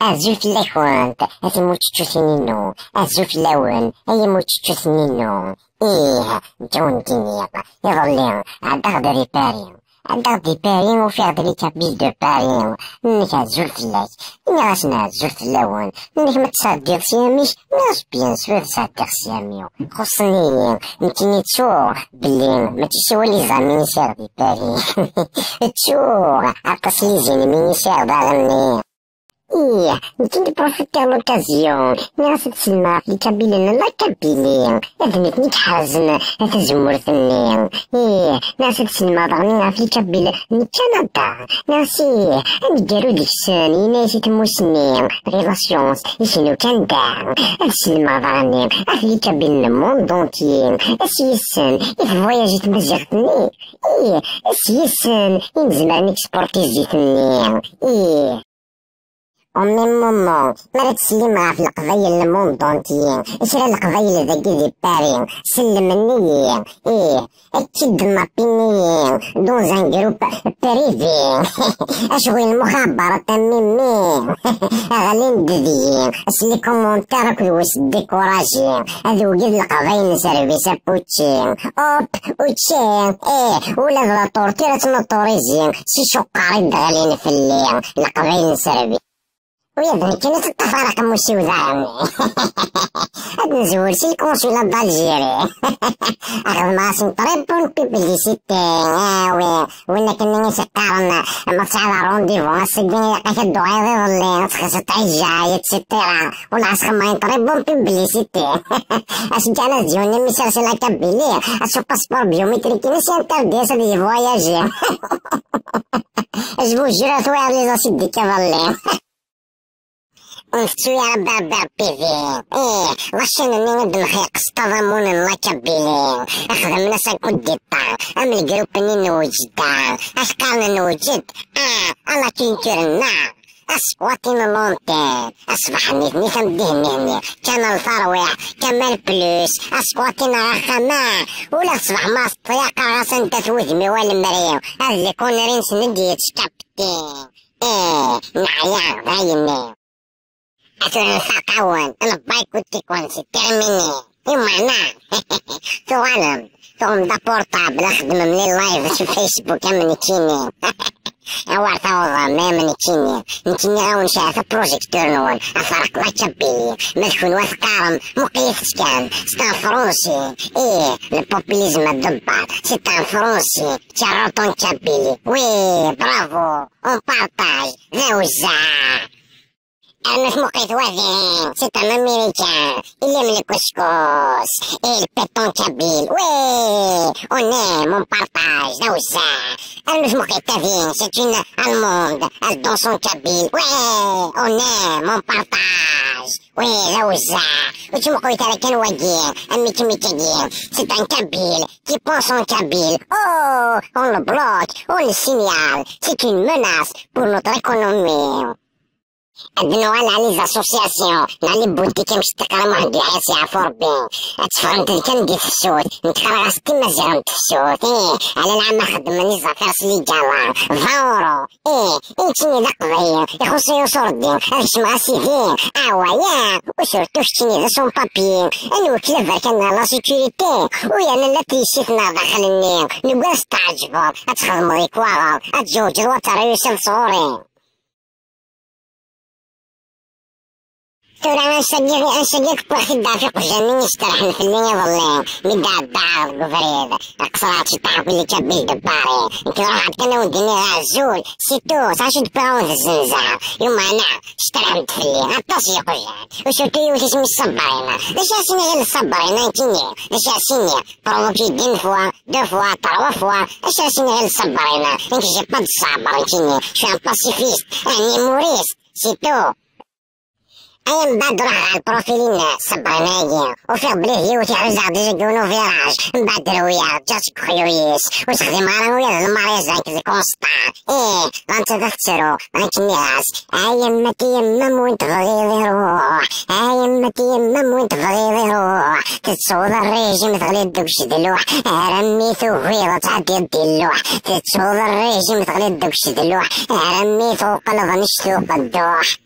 Azul fell-akent, a timuččutin-inu, azul fell-awen, ay imuččutin-inu. Ǧǧunt-iyi, iḍelli ɛeddaɣ-d di Paris. عداغ دي بارين وفيغ لي كابيل دو بارين، نيك عزول فلاك، نيغاس نعزول فلاون، نيك متصدق سياميش، ناس بيان سور تصدق سياميو، خصني نتيني تشوغ بلي ما تيسوى لي زامين سيغ دي بارين، تشوغ عقص لي زين مين سيغ داغني. نتيني بروفيتير لوكازيون، نيغاس تسمع في كابيلين لا كابيلين، هذني تحازن هذا زمورتني. ناس تسمع ضغني في كابيل كندا، ناسي نديرو ديك الساني ناسي تموسني ريلاسيونس يسينو كندا، تسمع ضغني في كابيل موندونتين، اسيسن فواياجي تمزيغتني، اسيسن ينزمع نكسبورتي زيتني. أو ميم مومون مرا تسلم في القضايا الموندونتيين، إشرا القضايا ذاكي دي بارين سلمني، أكيد مابيني دون زان جروب بريفي، أشغل المخابرات ميمي، غالين ددي، أسلي كومونتار كل وس ديكوراجي، هذو قد القضايا سيرفيس بوتشين، أوب وتشين، ولا ذا طورتيرة نطوريزين، سي شقاري دغالين في الليل، القضايا سيرفيس. ويظني كانت الطفارة كموسي وذعني هاد نزول سي الكونسولا دالجيري اخذ ماسين طريبون بيبليسيتي وين كنني سكارن مصعد رونديفو السجين يقاك الدعاء ظلين تخصت عجاية ستيرا والعسخ ماين طريبون بيبليسيتي أشجانا زيوني مسلسلة كبيلي أشو باسبور بيومتريكي نسيان ترديسة دي فواياجي أجبو جرات وير لي زاسيدي كفالين نفتو يا ربي بيفي واشن ندم خيق استضمون الله كبيلين اخدم ناس كوديتا ام الجروب نوجد اشكال نوجد الله كينكرنا أصواتنا لونتين أصبحني نيثم دهنيني كان الفروع كمال بلوس أصواتنا رخما ولا أصبح ما الطياقة غاسن تثوذمي والمريو هذي كون رينس ندي تشكبتين نعيا غايني أتون فاقاون أنا بايكو تيكون سترميني يمعنا ثوانم ثوم دا بورتابل أخدم من اللايف في فيسبوك أمني كيني أوار ثوضا ما من نتيني غاون شاف بروجيكتور نون أفرق لا كبيلي مدخون وثقارم مقيف سكان ستان فرونسي البوبوليزم الدبار ستان فرونسي تشارلتون كبيلي برافو اون بارتاج ذا وزع أنا في موقيت وذين سيت أن أمريكان اللي من الكسكس البيتون كابيل أوني مون بارتاج دوزا أنا في موقيت تافين سيت أون ألموند الدونسون كابيل أوني مون بارتاج دوزا وش موقيت هذا كان وجين أمي كميتاجين سيت أن كابيل كي بونسون كابيل أون البلوك أون السينيال سيت أون مناس بور نوتر إيكونومي عندنا على لي زاسوسياسيون نالي بوتي كمشتقرا واحد الحياس عفور بين اتفرنت كان دي في السود نتقرا راس كيما زيرو في السود على العام خدمني زافيرس لي جالا فاورو تيني ذا قضية يخصو يوصور الدين هاكش مع سيفين يا وسورتو شتيني ذا سون بابيين انو كلافر كان لا سيكوريتي ويانا لا تيشيتنا داخل النيم نبقى نستعجبو اتخدمو ديك واغا اتجوج الوتر يوسف صورين تورا أنشجيك بوحد دافق وجنين يشترحن في اللي يظلين مدى الدعاء القفريد أقصرات شتاحك اللي كبيل دباري انت روح عدكنا وديني غازول سيتو ساشو دباون في الزنزع يوم أنا اشترحن في اللي غطاسي قجان وشوتو يوتيس مش صبرينا ليش أسيني غير الصبرينا انتيني ليش أسيني بروفوكي دين فوا دو فوا تروا فوا ليش أسيني غير الصبرينا انك جي باد الصبر انتيني شو ان باسيفيست يعني موريست سيتو أيام بعد روح على البروفيلين صبرناجي وفي بليه يوتي حوزع ديجيكونو فيراج من بعد رويا جاتك خيويس وتخدم على ويا المريض زي كونستا غانت تذكرو غانكني غاس أيام تيمم وانت تغيظي روح أيام تيمم وانت تغيظي روح تتصوض الريجيم تغلي دبش دلوح رمي ثوفيضة تعدي الدلوح تتصوض الريجيم تغلي دبش دلوح رمي ثوق الظنش ثوق الدوح